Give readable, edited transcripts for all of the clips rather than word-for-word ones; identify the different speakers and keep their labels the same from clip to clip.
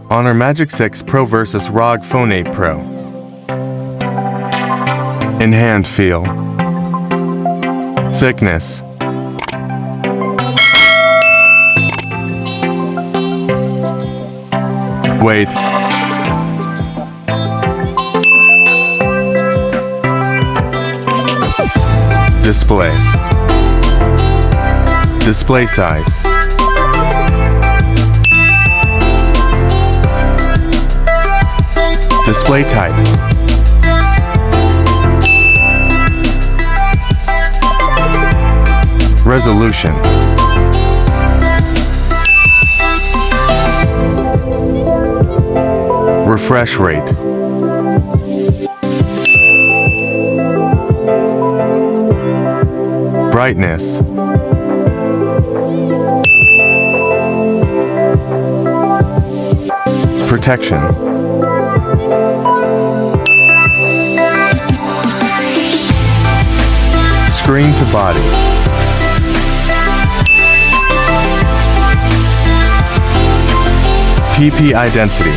Speaker 1: Honor Magic 6 Pro vs ROG Phone 8 Pro. In hand feel. Thickness. Weight. Display. Display size. Display type. Resolution. Refresh rate. Brightness. Protection. Screen to body. PPI density.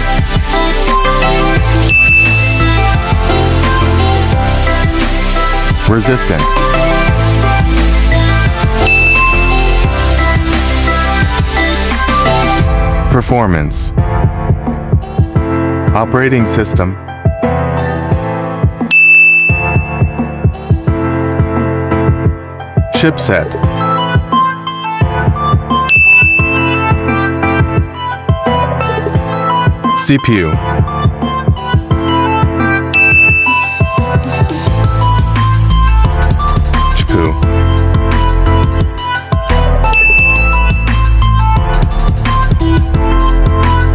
Speaker 1: Resistant. Performance. Operating system. Chipset. CPU. GPU.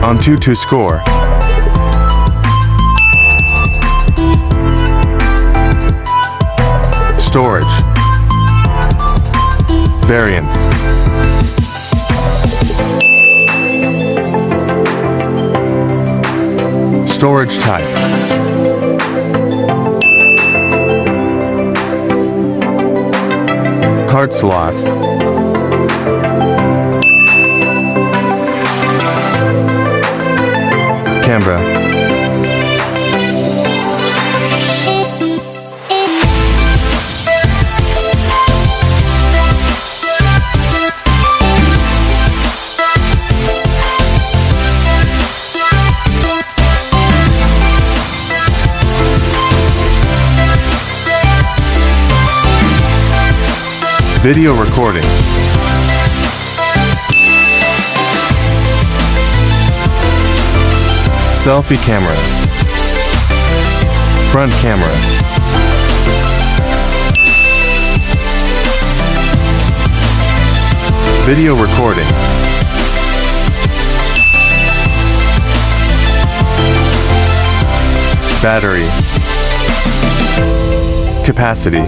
Speaker 1: On 2 score. Storage. Variants. Storage type. Card slot. Camera. Video recording. Selfie camera. Front camera. Video recording. Battery. Capacity.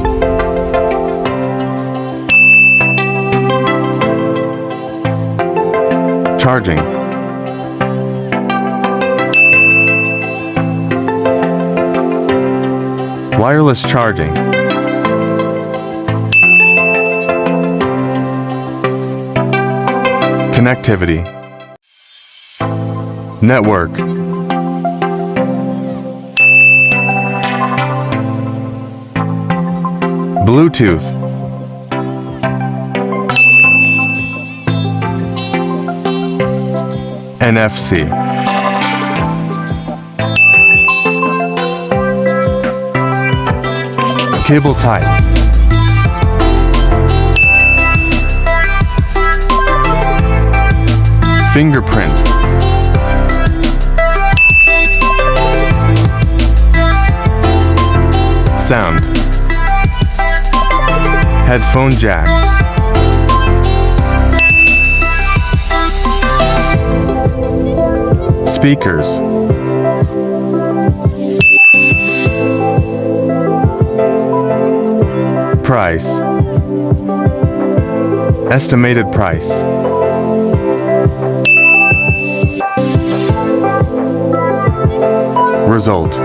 Speaker 1: Charging. Wireless charging. Connectivity. Network. Bluetooth. NFC. Cable type. Fingerprint. Sound. Headphone jack. Speakers. Price. Estimated price. Result.